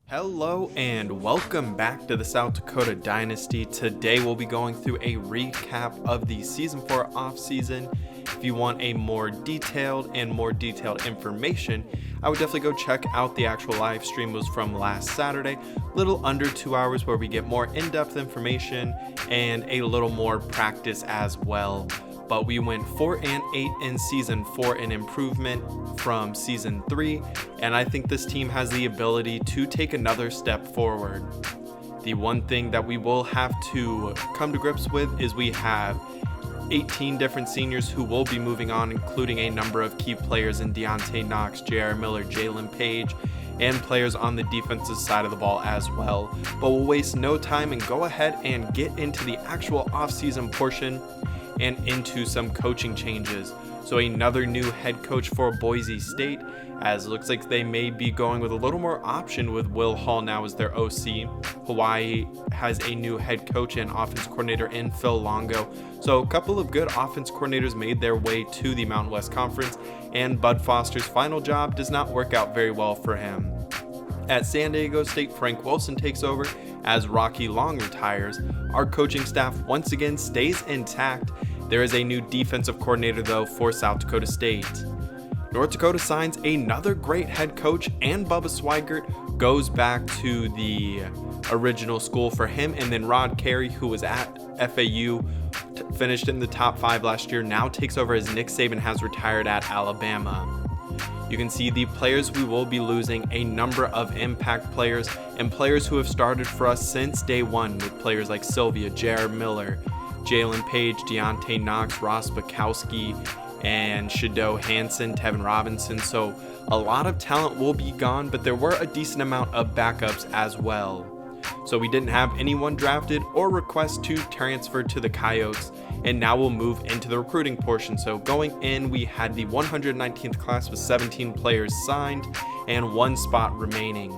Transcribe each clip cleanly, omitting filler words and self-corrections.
Hello and welcome back to the South Dakota Dynasty. Today we'll be going through a recap of the Season 4 offseason. If you want a more detailed information, I would definitely go check out the actual live stream. It was from last Saturday, little under 2 hours, where we get more in-depth information and a little more practice as well. But we went 4-8 in Season 4, an improvement from Season 3, and I think this team has the ability to take another step forward. The one thing that we will have to come to grips with is we have 18 different seniors who will be moving on, including a number of key players in Deontay Knox, J.R. Miller, Jalen Page, and players on the defensive side of the ball as well. But we'll waste no time and go ahead and get into the actual offseason portion and into some coaching changes. So another new head coach for Boise State, as it looks like they may be going with a little more option with Will Hall now as their OC. Hawaii has a new head coach and offense coordinator in Phil Longo. So a couple of good offense coordinators made their way to the Mountain West Conference, and Bud Foster's final job does not work out very well for him. At San Diego State, Frank Wilson takes over as Rocky Long retires. Our coaching staff once again stays intact. There is a new defensive coordinator though for South Dakota State. North Dakota signs another great head coach, and Bubba Swigert goes back to the original school for him. And then Rod Carey, who was at FAU, finished in the top 5 last year, now takes over as Nick Saban has retired at Alabama. You can see the players we will be losing, a number of impact players and players who have started for us since day one, with players like Sylvia, J.R. Miller, Jalen Page, Deontay Knox, Ross Bukowski, and Shado Hansen, Tevin Robinson. So a lot of talent will be gone, but there were a decent amount of backups as well. So we didn't have anyone drafted or request to transfer to the Coyotes, and now we'll move into the recruiting portion. So going in, we had the 119th class with 17 players signed and 1 spot remaining.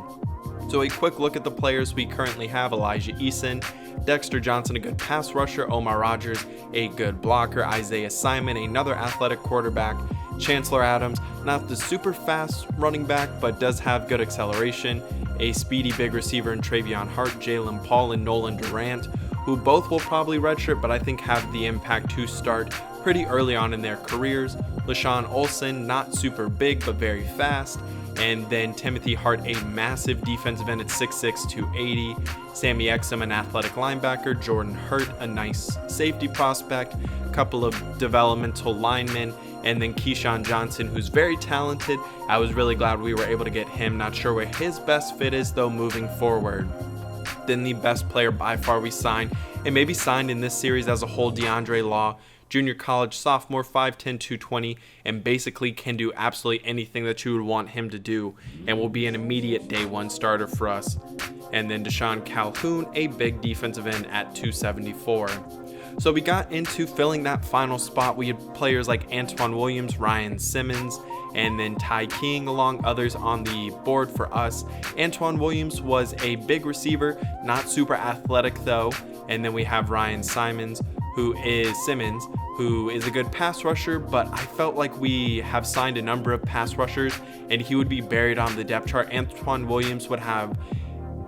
So a quick look at the players we currently have: Elijah Eason, Dexter Johnson, a good pass rusher, Omar Rogers, a good blocker, Isaiah Simon, another athletic quarterback, Chancellor Adams, not the super fast running back, but does have good acceleration, a speedy big receiver in Travion Hart, Jalen Paul, and Nolan Durant, who both will probably redshirt, but I think have the impact to start pretty early on in their careers. LaShawn Olsen, not super big, but very fast. And then Timothy Hart, a massive defensive end at 6'6", 280. Sammy Exum, an athletic linebacker. Jordan Hurt, a nice safety prospect. A couple of developmental linemen. And then Keyshawn Johnson, who's very talented. I was really glad we were able to get him. Not sure where his best fit is, though, moving forward. Then the best player by far we signed, and maybe signed in this series as a whole, DeAndre Law. Junior college sophomore, 5'10", 220, and basically can do absolutely anything that you would want him to do, and will be an immediate day one starter for us. And then Deshawn Calhoun, a big defensive end at 274. So we got into filling that final spot. We had players like Antoine Williams, Ryan Simmons, and then Ty King, along others on the board for us. Antoine Williams was a big receiver, not super athletic though. And then we have Ryan Simmons, who is a good pass rusher, but I felt like we have signed a number of pass rushers and he would be buried on the depth chart. Antoine Williams would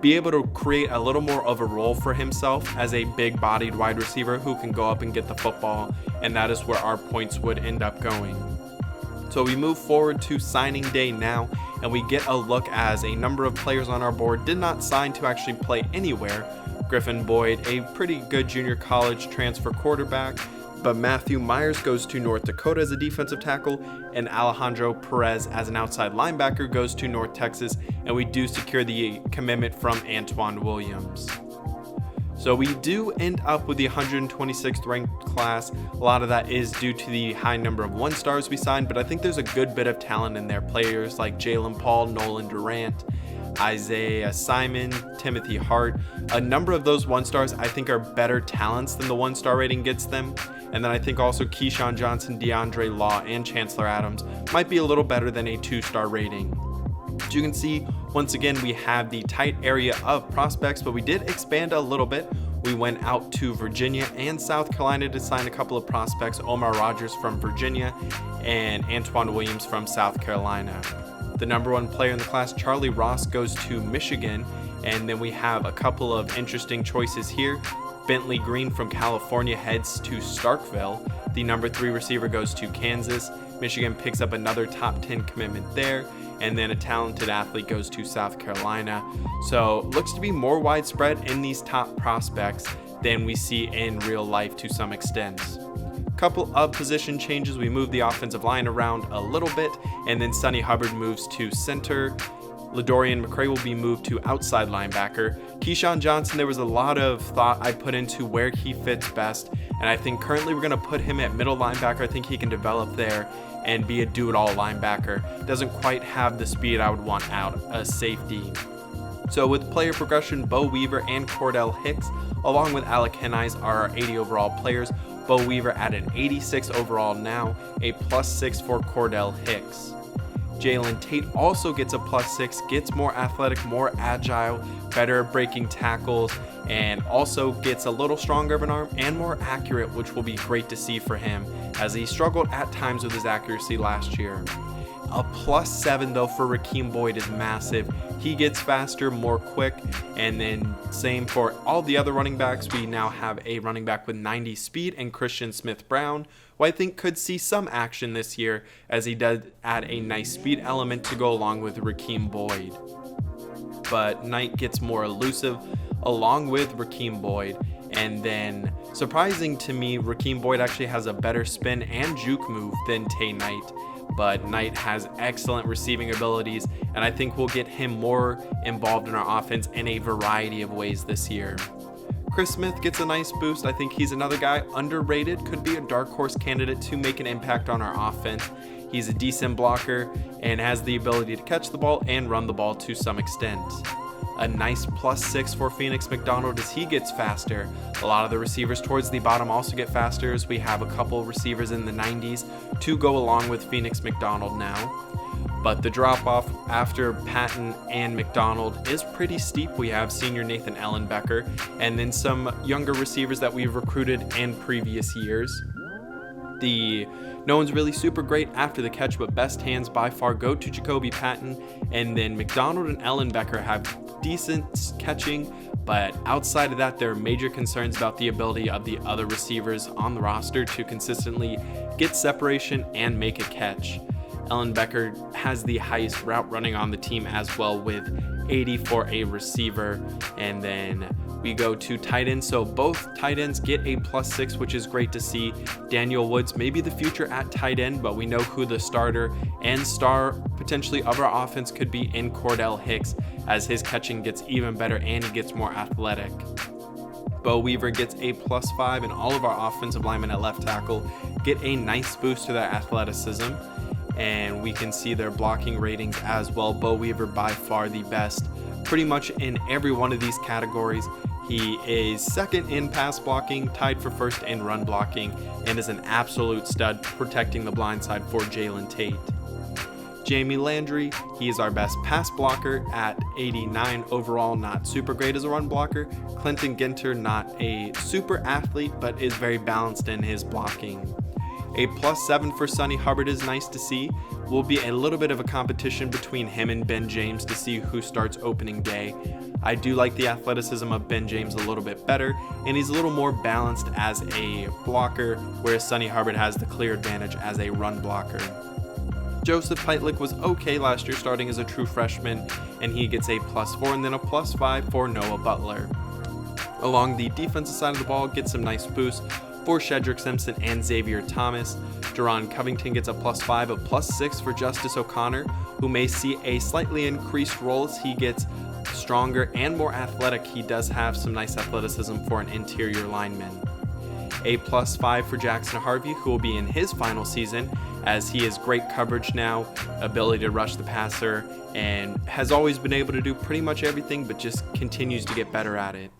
be able to create a little more of a role for himself as a big-bodied wide receiver who can go up and get the football, and that is where our points would end up going. So we move forward to signing day now, and we get a look as a number of players on our board did not sign to actually play anywhere. Rakim Boyd, a pretty good junior college transfer quarterback, but Matthew Myers goes to North Dakota as a defensive tackle, and Alejandro Perez as an outside linebacker goes to North Texas, and we do secure the commitment from Antoine Williams. So we do end up with the 126th ranked class. A lot of that is due to the high number of 1-stars we signed, but I think there's a good bit of talent in there. Players like Jalen Paul, Nolan Durant, Isaiah Simon, Timothy Hart. A number of those 1-stars I think are better talents than the 1-star rating gets them. And then I think also Keyshawn Johnson, DeAndre Law, and Chancellor Adams might be a little better than a 2-star rating. As you can see, once again, we have the tight area of prospects, but we did expand a little bit. We went out to Virginia and South Carolina to sign a couple of prospects, Omar Rogers from Virginia and Antoine Williams from South Carolina. The number 1 player in the class, Charlie Ross, goes to Michigan. And then we have a couple of interesting choices here. Bentley Green from California heads to Starkville. The number 3 receiver goes to Kansas. Michigan picks up another top 10 commitment there. And then a talented athlete goes to South Carolina. So looks to be more widespread in these top prospects than we see in real life to some extent. Couple of position changes. We move the offensive line around a little bit, and then Sonny Hubbard moves to center. LaDorian McCray will be moved to outside linebacker. Keyshawn Johnson, there was a lot of thought I put into where he fits best, and I think currently we're going to put him at middle linebacker. I think he can develop there and be a do-it-all linebacker. Doesn't quite have the speed I would want out a safety. So with player progression, Bo Weaver and Cordell Hicks, along with Alec Hennies, are our 80 overall players. Bo Weaver at an 86 overall now, a +6 for Cordell Hicks. Jalen Tate also gets a +6, gets more athletic, more agile, better at breaking tackles, and also gets a little stronger of an arm and more accurate, which will be great to see for him as he struggled at times with his accuracy last year. A +7 though for Rakim Boyd is massive. He gets faster, more quick, and then same for all the other running backs. We now have a running back with 90 speed and Christian Smith-Brown, who I think could see some action this year as he does add a nice speed element to go along with Rakim Boyd. But Knight gets more elusive along with Rakim Boyd, and then surprising to me, Rakim Boyd actually has a better spin and juke move than Tay Knight. But Knight has excellent receiving abilities, and I think we'll get him more involved in our offense in a variety of ways this year. Chris Smith gets a nice boost. I think he's another guy underrated, could be a dark horse candidate to make an impact on our offense. He's a decent blocker and has the ability to catch the ball and run the ball to some extent. A nice +6 for Phoenix McDonald as he gets faster. A lot of the receivers towards the bottom also get faster, as we have a couple receivers in the 90s to go along with Phoenix McDonald now. But the drop off after Patton and McDonald is pretty steep. We have senior Nathan Ellenbecker and then some younger receivers that we've recruited in previous years. No one's really super great after the catch, but best hands by far go to Jacoby Patton, and then McDonald and Ellenbecker have decent catching, but outside of that, there are major concerns about the ability of the other receivers on the roster to consistently get separation and make a catch. Ellenbecker has the highest route running on the team as well, with 80 for a receiver. And then we go to tight ends. So both tight ends get a +6, which is great to see. Daniel Woods may be the future at tight end, but we know who the starter and star potentially of our offense could be in Cordell Hicks, as his catching gets even better and he gets more athletic. Bo Weaver gets a +5, and all of our offensive linemen at left tackle get a nice boost to their athleticism. And we can see their blocking ratings as well. Bo Weaver by far the best pretty much in every one of these categories. He is second in pass blocking, tied for first in run blocking, and is an absolute stud protecting the blind side for Jalen Tate. Jamie Landry, he is our best pass blocker at 89 overall, not super great as a run blocker. Clinton Ginter, not a super athlete, but is very balanced in his blocking. A +7 for Sonny Hubbard is nice to see. Will be a little bit of a competition between him and Ben James to see who starts opening day. I do like the athleticism of Ben James a little bit better, and he's a little more balanced as a blocker, whereas Sonny Hubbard has the clear advantage as a run blocker. Joseph Pitlick was okay last year starting as a true freshman, and he gets a +4 and then a +5 for Noah Butler. Along the defensive side of the ball, gets some nice boosts for Shedrick Simpson and Xavier Thomas. Jerron Covington gets a +5, a +6 for Justice O'Connor, who may see a slightly increased role as he gets stronger and more athletic. He does have some nice athleticism for an interior lineman. A +5 for Jackson Harvey, who will be in his final season, as he has great coverage now, ability to rush the passer, and has always been able to do pretty much everything, but just continues to get better at it.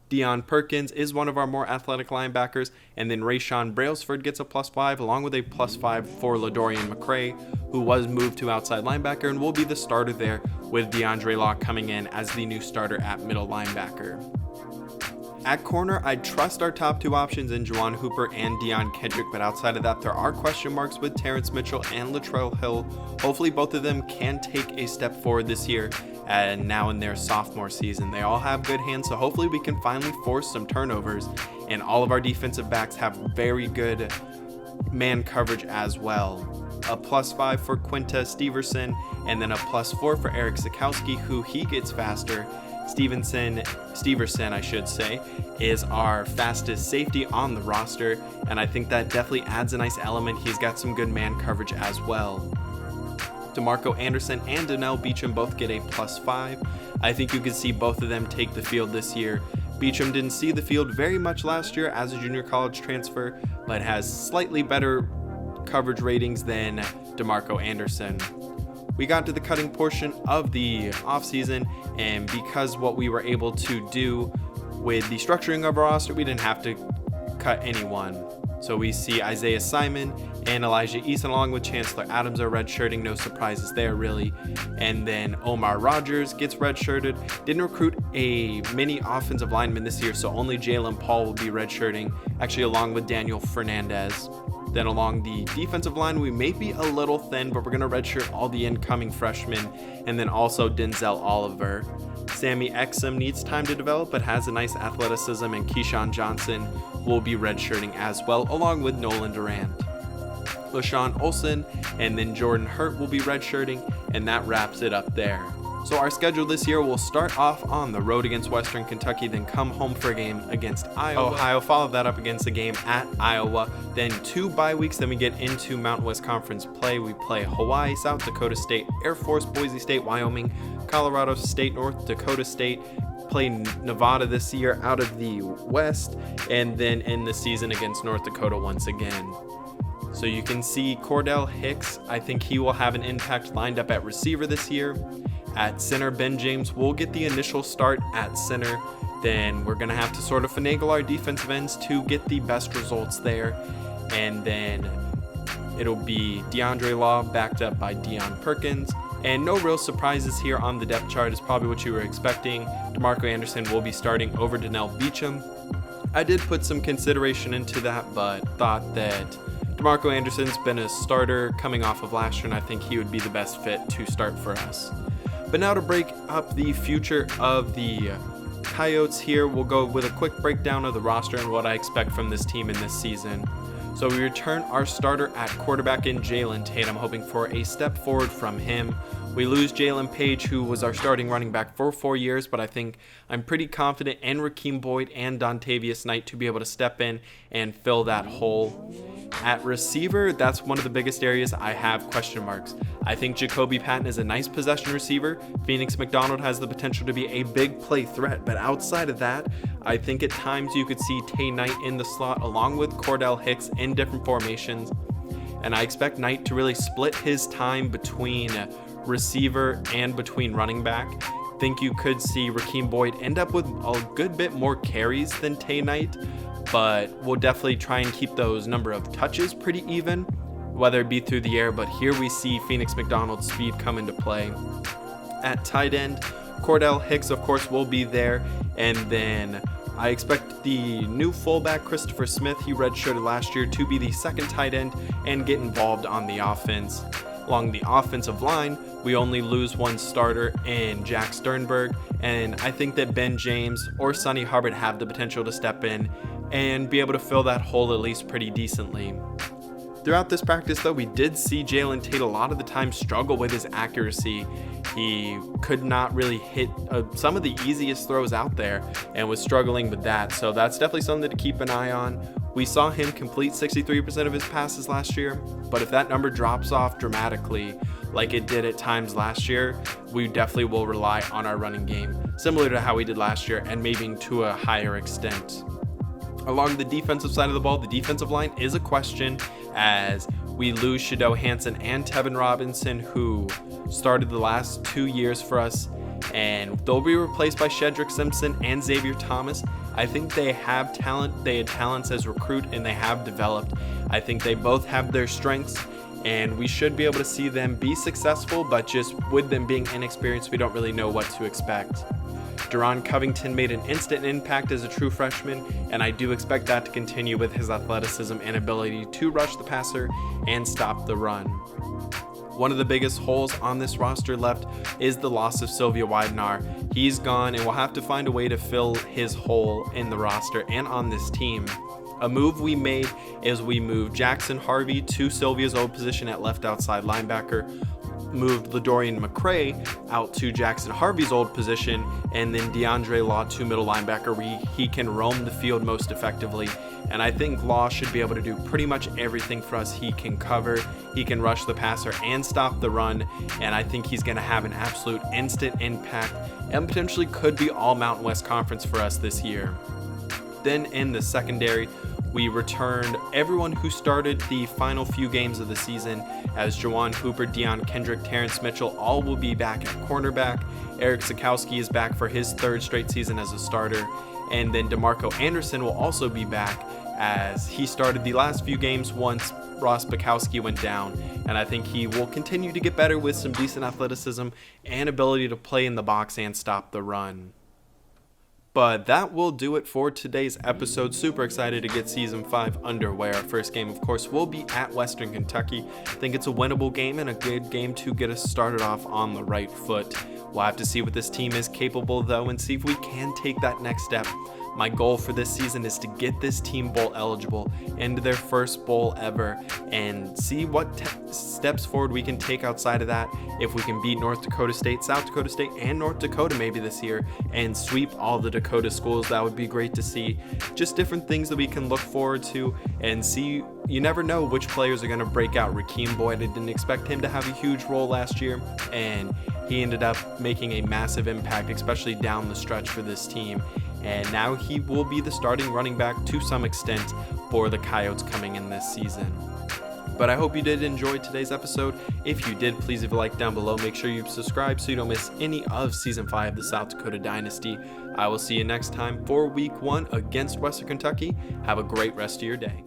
Deion Perkins is one of our more athletic linebackers, and then Rayshawn Brailsford gets a +5, along with a +5 for LaDorian McCray, who was moved to outside linebacker and will be the starter there, with DeAndre Law coming in as the new starter at middle linebacker. At corner, I trust our top two options in Juwan Hooper and Deion Kendrick, but outside of that, there are question marks with Terrence Mitchell and Latrell Hill. Hopefully both of them can take a step forward this year and now in their sophomore season. They all have good hands, so hopefully we can finally force some turnovers, and all of our defensive backs have very good man coverage as well. A +5 for Quinta Steverson, and then a +4 for Eric Sikowski, who he gets faster. Steverson, I should say, is our fastest safety on the roster, and I think that definitely adds a nice element. He's got some good man coverage as well. DeMarco Anderson and Donnell Beecham both get a +5. I think you could see both of them take the field this year. Beecham didn't see the field very much last year as a junior college transfer, but has slightly better coverage ratings than DeMarco Anderson. We got to the cutting portion of the offseason, and because what we were able to do with the structuring of our roster, we didn't have to cut anyone. So we see Isaiah Simon and Elijah Eason along with Chancellor Adams are redshirting. No surprises there really. And then Omar Rogers gets redshirted. Didn't recruit a mini offensive lineman this year, so only Jalen Paul will be redshirting, actually along with Daniel Fernandez. Then along the defensive line, we may be a little thin, but we're going to redshirt all the incoming freshmen, and then also Denzel Oliver. Sammy Exum needs time to develop, but has a nice athleticism, and Keyshawn Johnson will be redshirting as well, along with Nolan Durant. LaShawn Olsen and then Jordan Hurt will be redshirting, and that wraps it up there. So our schedule this year will start off on the road against Western Kentucky, then come home for a game against Ohio, follow that up against a game at Iowa, then 2 bye weeks, then we get into Mountain West Conference play. We play Hawaii, South Dakota State, Air Force, Boise State, Wyoming, Colorado State, North Dakota State, play Nevada this year out of the West, and then end the season against North Dakota once again. So you can see Cordell Hicks, I think he will have an impact lined up at receiver this year. At center, Ben James will get the initial start at center. Then we're going to have to sort of finagle our defensive ends to get the best results there. And then it'll be DeAndre Law backed up by Deion Perkins. And no real surprises here on the depth chart is probably what you were expecting. DeMarco Anderson will be starting over Donnell Beecham. I did put some consideration into that, but thought that DeMarco Anderson's been a starter coming off of last year, and I think he would be the best fit to start for us. But now to break up the future of the Coyotes here, we'll go with a quick breakdown of the roster and what I expect from this team in this season. So we return our starter at quarterback in Jalen Tatum, hoping for a step forward from him. We lose Jalen Page, who was our starting running back for 4 years, but I think I'm pretty confident in Rakim Boyd and Dontavius Knight to be able to step in and fill that hole. At receiver, that's one of the biggest areas I have question marks. I think Jacoby Patton is a nice possession receiver. Phoenix McDonald has the potential to be a big play threat, but outside of that, I think at times you could see Tay Knight in the slot along with Cordell Hicks in different formations. And I expect Knight to really split his time between receiver and between running back. Think you could see Rakim Boyd end up with a good bit more carries than Tay Knight, but we'll definitely try and keep those number of touches pretty even, whether it be through the air, but here we see Phoenix McDonald's speed come into play. At tight end, Cordell Hicks, of course, will be there, and then I expect the new fullback, Christopher Smith, he redshirted last year, to be the second tight end and get involved on the offense. Along the offensive line, we only lose one starter in Jack Sternberg, and I think that Ben James or Sonny Hubbard have the potential to step in and be able to fill that hole at least pretty decently. Throughout this practice, though, we did see Jalen Tate a lot of the time struggle with his accuracy. He could not really hit some of the easiest throws out there and was struggling with that. So that's definitely something to keep an eye on. We saw him complete 63% of his passes last year, but if that number drops off dramatically, like it did at times last year, we definitely will rely on our running game, similar to how we did last year and maybe to a higher extent. Along the defensive side of the ball, the defensive line is a question as we lose Shado Hansen and Tevin Robinson, who started the last 2 years for us, and they'll be replaced by Shedrick Simpson and Xavier Thomas. I think they have talent. They had talents as recruit, and they have developed. I think they both have their strengths, and we should be able to see them be successful, but just with them being inexperienced, we don't really know what to expect. Deron Covington made an instant impact as a true freshman, and I do expect that to continue with his athleticism and ability to rush the passer and stop the run. One of the biggest holes on this roster left is the loss of Sylvia Widenar. He's gone, and we'll have to find a way to fill his hole in the roster and on this team. A move we made is we moved Jackson Harvey to Sylvia's old position at left outside linebacker, moved LaDorian McCray out to Jackson Harvey's old position, and then DeAndre Law to middle linebacker where he can roam the field most effectively. And I think Law should be able to do pretty much everything for us. He can cover, he can rush the passer and stop the run, and I think he's going to have an absolute instant impact and potentially could be all Mountain West Conference for us this year. Then in the secondary, we returned everyone who started the final few games of the season, as Jawan Hooper, Deion Kendrick, Terrence Mitchell all will be back at cornerback. Eric Sikowski is back for his third straight season as a starter, and then DeMarco Anderson will also be back as he started the last few games once Ross Bukowski went down, and I think he will continue to get better with some decent athleticism and ability to play in the box and stop the run. But that will do it for today's episode. Super excited to get Season 5 underway. Our first game, of course, will be at Western Kentucky. I think it's a winnable game and a good game to get us started off on the right foot. We'll have to see what this team is capable, though, and see if we can take that next step. My goal for this season is to get this team bowl eligible into their first bowl ever and see what steps forward we can take outside of that. If we can beat North Dakota State, South Dakota State, and North Dakota maybe this year and sweep all the Dakota schools, that would be great to see. Just different things that we can look forward to and see. You never know which players are going to break out. Rakim Boyd, I didn't expect him to have a huge role last year, and he ended up making a massive impact, especially down the stretch for this team. And now he will be the starting running back to some extent for the Coyotes coming in this season. But I hope you did enjoy today's episode. If you did, please leave a like down below. Make sure you subscribe so you don't miss any of Season 5 of the South Dakota Dynasty. I will see you next time for Week 1 against Western Kentucky. Have a great rest of your day.